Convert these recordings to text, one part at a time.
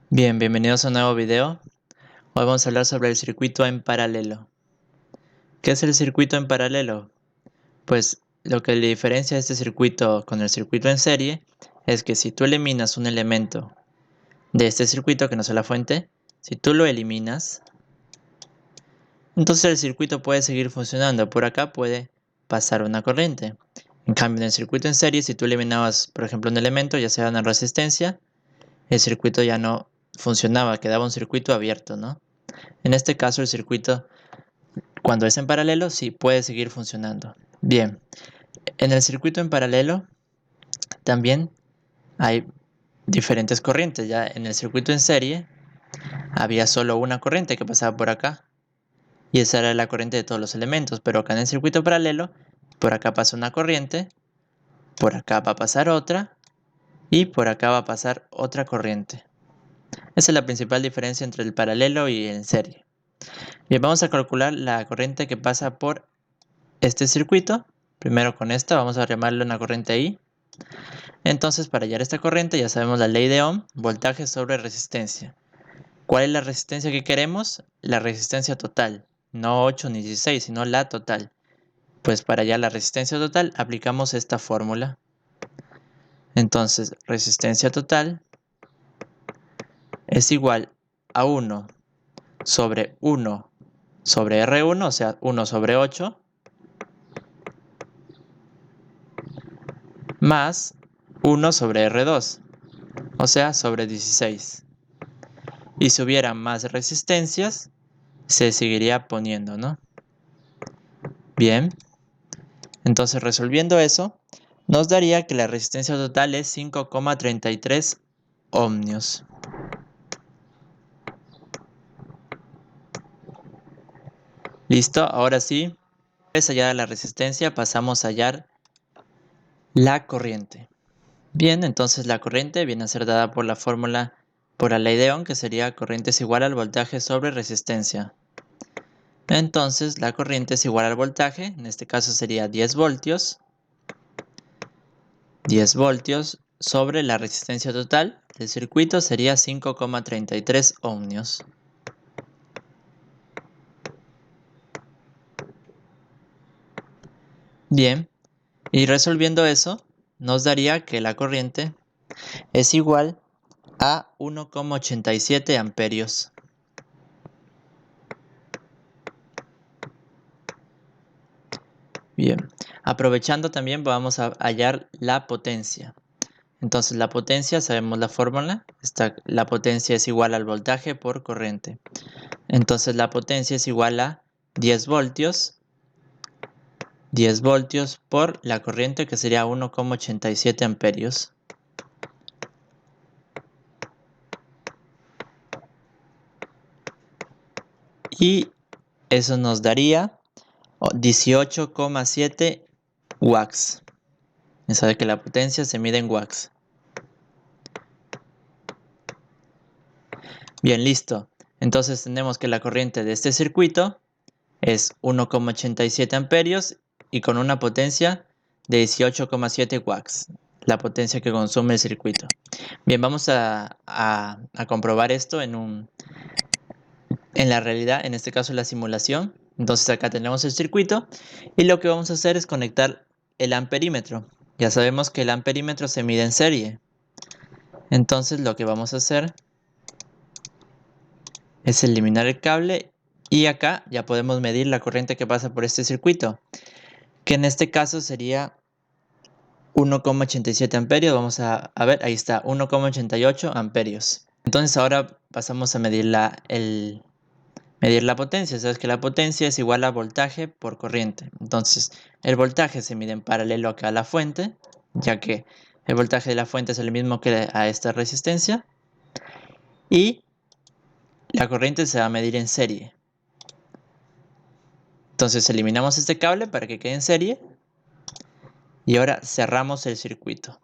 Bien, bienvenidos a un nuevo video. Hoy vamos a hablar sobre el circuito en paralelo. ¿Qué es el circuito en paralelo? Pues lo que le diferencia a este circuito con el circuito en serie es que si tú eliminas un elemento de este circuito que no sea la fuente, si tú lo eliminas, entonces el circuito puede seguir funcionando. Por acá puede pasar una corriente. En cambio, en el circuito en serie, si tú eliminabas, por ejemplo, un elemento, ya sea una resistencia, el circuito ya no funcionaba, quedaba un circuito abierto, ¿no? En este caso, el circuito, cuando es en paralelo, sí puede seguir funcionando. Bien, en el circuito en paralelo también hay diferentes corrientes. Ya en el circuito en serie había solo una corriente que pasaba por acá y esa era la corriente de todos los elementos. Pero acá en el circuito paralelo, por acá pasa una corriente, por acá va a pasar otra y por acá va a pasar otra corriente. Esa es la principal diferencia entre el paralelo y el en serie. Bien, vamos a calcular la corriente que pasa por este circuito. Primero con esta vamos a llamarle una corriente I. Entonces, para hallar esta corriente ya sabemos la ley de Ohm, voltaje sobre resistencia. ¿Cuál es la resistencia que queremos? La resistencia total, no 8 ni 16, sino la total. Pues para hallar la resistencia total aplicamos esta fórmula. Entonces, resistencia total es igual a 1 sobre 1 sobre R1, o sea, 1 sobre 8, más 1 sobre R2, o sea, sobre 16. Y si hubiera más resistencias, se seguiría poniendo, ¿no? Bien, entonces resolviendo eso, nos daría que la resistencia total es 5,33 ohmios. Listo, ahora sí, es hallada la resistencia, pasamos a hallar la corriente. Bien, entonces la corriente viene a ser dada por la fórmula, por la ley de Ohm, que sería corriente es igual al voltaje sobre resistencia. Entonces la corriente es igual al voltaje, en este caso sería 10 voltios. 10 voltios sobre la resistencia total del circuito sería 5,33 ohmios. Bien, y resolviendo eso, nos daría que la corriente es igual a 1,87 amperios. Bien, aprovechando también vamos a hallar la potencia. Entonces la potencia, sabemos la fórmula, la potencia es igual al voltaje por corriente. Entonces la potencia es igual a 10 voltios 10 voltios por la corriente, que sería 1,87 amperios. Y eso nos daría 18,7 watts. Ya sabe que la potencia se mide en watts. Bien, listo. Entonces tenemos que la corriente de este circuito es 1,87 amperios y con una potencia de 18,7 watts, la potencia que consume el circuito. Bien, vamos a comprobar esto en la realidad, en este caso la simulación. Entonces acá tenemos el circuito y lo que vamos a hacer es conectar el amperímetro. Ya sabemos que el amperímetro se mide en serie. Entonces lo que vamos a hacer es eliminar el cable y acá ya podemos medir la corriente que pasa por este circuito, que en este caso sería 1,87 amperios. Vamos a ver, ahí está, 1,88 amperios. Entonces ahora pasamos a medir medir la potencia. Sabes que la potencia es igual a voltaje por corriente. Entonces el voltaje se mide en paralelo acá a la fuente, ya que el voltaje de la fuente es el mismo que a esta resistencia. Y la corriente se va a medir en serie. Entonces eliminamos este cable para que quede en serie. Y ahora cerramos el circuito.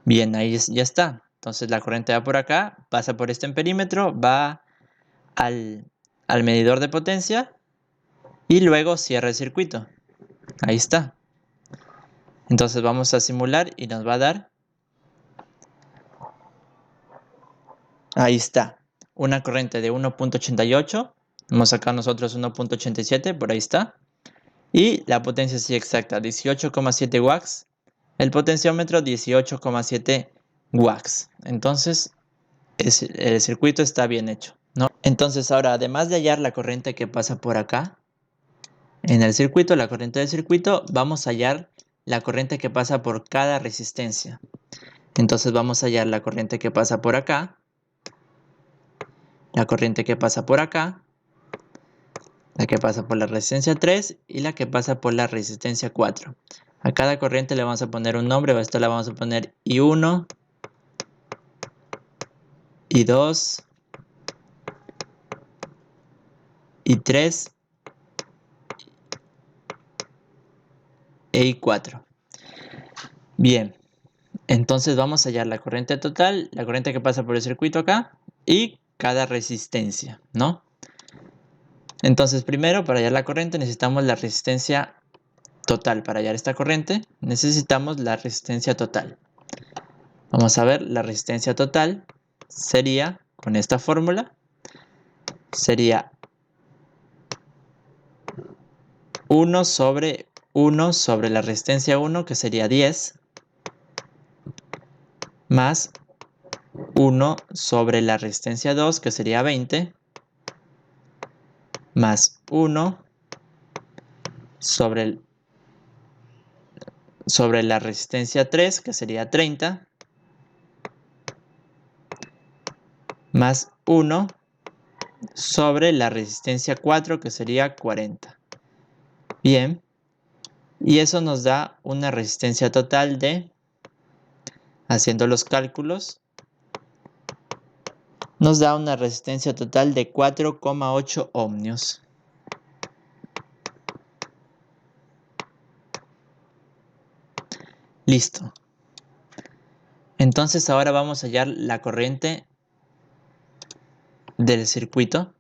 Bien, ahí ya está. Entonces la corriente va por acá, pasa por este amperímetro, va al medidor de potencia y luego cierra el circuito. Ahí está. Entonces vamos a simular y nos va a dar Ahí está. Una corriente de 1.88. Vamos a sacar nosotros 1.87, por ahí está. Y la potencia sí exacta, 18,7 watts. El potenciómetro 18,7 watts. Entonces, el circuito está bien hecho, ¿no? Entonces ahora, además de hallar la corriente que pasa por acá, en el circuito, la corriente del circuito, vamos a hallar la corriente que pasa por cada resistencia. Entonces vamos a hallar la corriente que pasa por acá, la corriente que pasa por acá, la que pasa por la resistencia 3 y la que pasa por la resistencia 4. A cada corriente le vamos a poner un nombre, a esta la vamos a poner I1, I2, I3 e I4. Bien, entonces vamos a hallar la corriente total, la corriente que pasa por el circuito acá y cada resistencia, ¿no? Entonces primero, para hallar la corriente necesitamos la resistencia total. Para hallar esta corriente necesitamos la resistencia total. Vamos a ver, la resistencia total sería, con esta fórmula, sería 1 sobre la resistencia 1, que sería 10, más 1 sobre la resistencia 2, que sería 20, más 1 sobre la resistencia 3, que sería 30, más 1 sobre la resistencia 4, que sería 40. Bien, y eso nos da una resistencia total de, haciendo los cálculos, nos da una resistencia total de 4,8 ohmios. Listo. Entonces ahora vamos a hallar la corriente del circuito.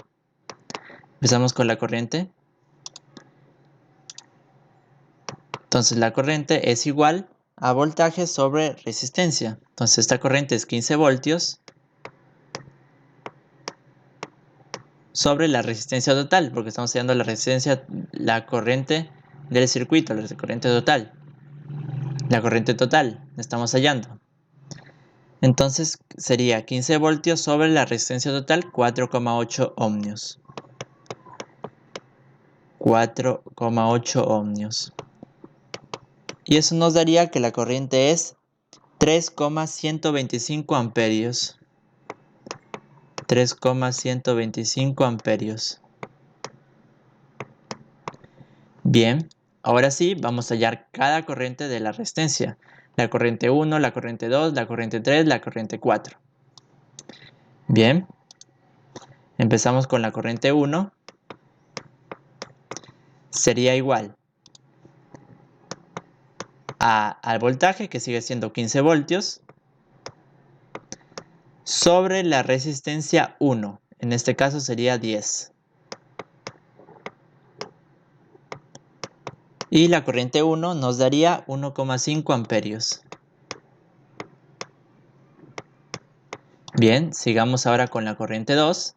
Empezamos con la corriente. Entonces la corriente es igual a voltaje sobre resistencia. Entonces esta corriente es 15 voltios sobre la resistencia total, porque estamos hallando la resistencia, la corriente del circuito, la corriente total. La corriente total la estamos hallando. Entonces sería 15 voltios sobre la resistencia total, 4,8 ohmios. 4,8 ohmios. Y eso nos daría que la corriente es 3,125 amperios. 3,125 amperios. Bien, ahora sí vamos a hallar cada corriente de la resistencia. La corriente 1, la corriente 2, la corriente 3, la corriente 4. Bien, empezamos con la corriente 1. Sería igual al voltaje, que sigue siendo 15 voltios, sobre la resistencia 1. En este caso sería 10. Y la corriente 1 nos daría 1,5 amperios. Bien, sigamos ahora con la corriente 2.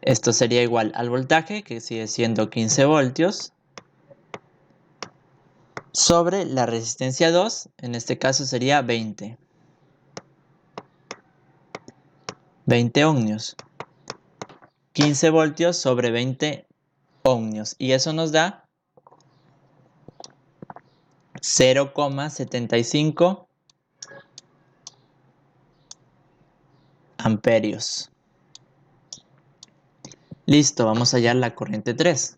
Esto sería igual al voltaje, que sigue siendo 15 voltios, sobre la resistencia 2, en este caso sería 20. 20 ohmios. 15 voltios sobre 20 ohmios. Y eso nos da 0,75 amperios. Listo, vamos a hallar la corriente 3.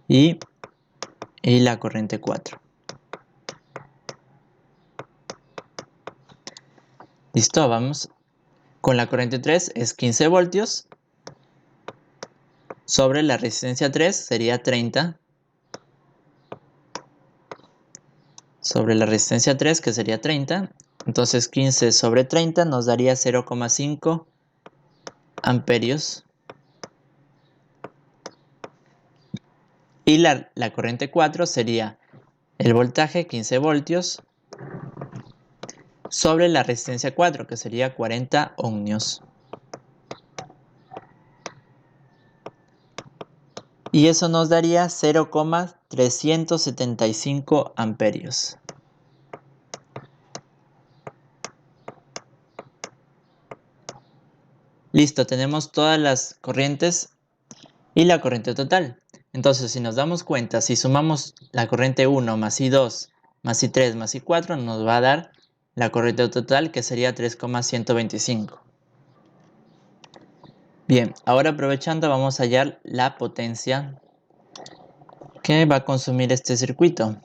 Y la corriente 4. Listo, vamos. Con la corriente 3 es 15 voltios. Sobre la resistencia 3 sería 30. Sobre la resistencia 3, que sería 30. Entonces 15 sobre 30 nos daría 0,5 amperios. Y la corriente 4 sería el voltaje 15 voltios sobre la resistencia 4, que sería 40 ohmios. Y eso nos daría 0,375 amperios. Listo, tenemos todas las corrientes y la corriente total. Entonces, si nos damos cuenta, si sumamos la corriente 1 más I2 más I3 más I4, nos va a dar la corriente total, que sería 3,125. Bien, ahora aprovechando vamos a hallar la potencia que va a consumir este circuito.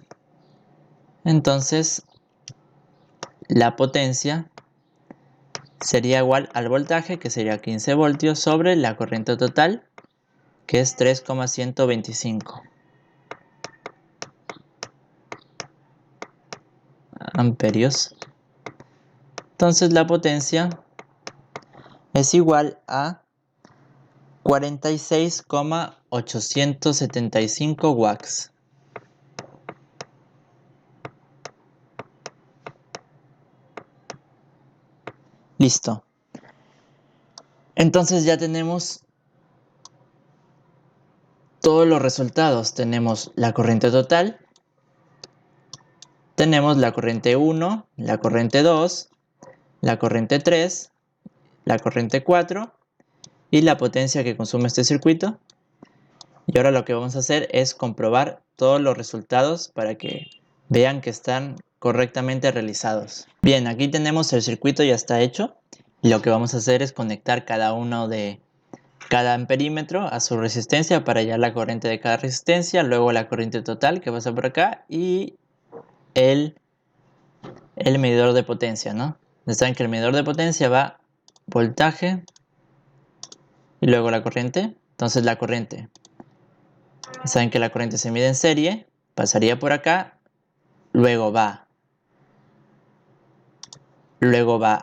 Entonces, la potencia sería igual al voltaje, que sería 15 voltios, sobre la corriente total, que es 3,125 amperios. Entonces la potencia es igual a 46,875 watts. Listo. Entonces ya tenemos todos los resultados. Tenemos la corriente total, tenemos la corriente 1, la corriente 2, la corriente 3, la corriente 4 y la potencia que consume este circuito. Y ahora lo que vamos a hacer es comprobar todos los resultados para que vean que están correctamente realizados. Bien, aquí tenemos el circuito, ya está hecho. Y lo que vamos a hacer es conectar cada amperímetro a su resistencia para hallar la corriente de cada resistencia, luego la corriente total que pasa por acá y el medidor de potencia, ¿no? Saben que el medidor de potencia va voltaje y luego la corriente. Entonces la corriente, saben que la corriente se mide en serie, pasaría por acá, luego va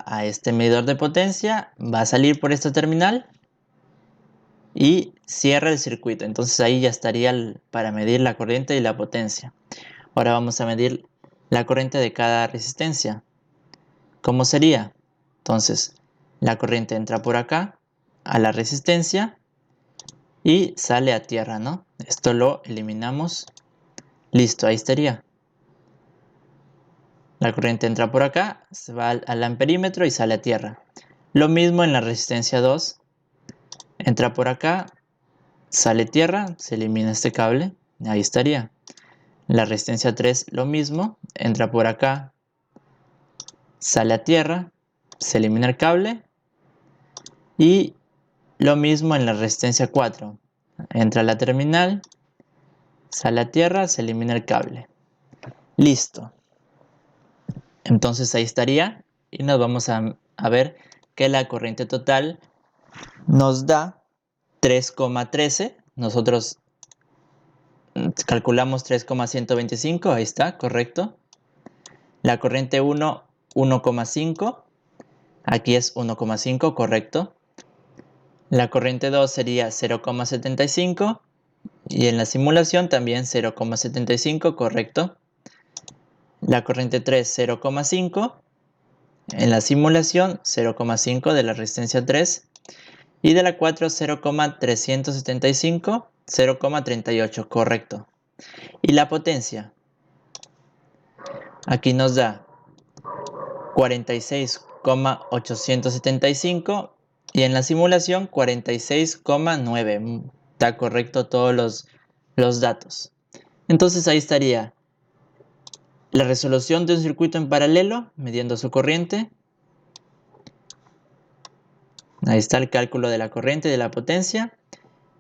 a este medidor de potencia, va a salir por esta terminal y cierra el circuito. Entonces ahí ya estaría para medir la corriente y la potencia. Ahora vamos a medir la corriente de cada resistencia. ¿Cómo sería? Entonces la corriente entra por acá a la resistencia y sale a tierra, ¿no? Esto lo eliminamos. Listo, ahí estaría. La corriente entra por acá, se va al amperímetro y sale a tierra. Lo mismo en la resistencia 2. Entra por acá, sale tierra, se elimina este cable, ahí estaría. La resistencia 3 lo mismo, entra por acá, sale a tierra, se elimina el cable. Y lo mismo en la resistencia 4. Entra a la terminal, sale a tierra, se elimina el cable. Listo. Entonces ahí estaría y nos vamos a ver que la corriente total nos da 3,13. Nosotros calculamos 3,125, ahí está, correcto. La corriente 1, 1,5. Aquí es 1,5, correcto. La corriente 2 sería 0,75 y en la simulación también 0,75, correcto. La corriente 3, 0,5. En la simulación 0,5 de la resistencia 3. Y de la 4, 0,375, 0,38, correcto. Y la potencia, aquí nos da 46,875 y en la simulación 46,9. Está correcto todos los datos. Entonces ahí estaría la resolución de un circuito en paralelo midiendo su corriente. Ahí está el cálculo de la corriente y de la potencia.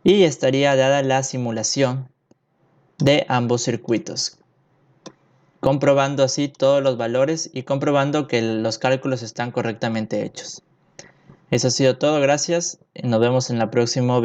Y estaría dada la simulación de ambos circuitos, comprobando así todos los valores y comprobando que los cálculos están correctamente hechos. Eso ha sido todo, gracias y nos vemos en el próximo video.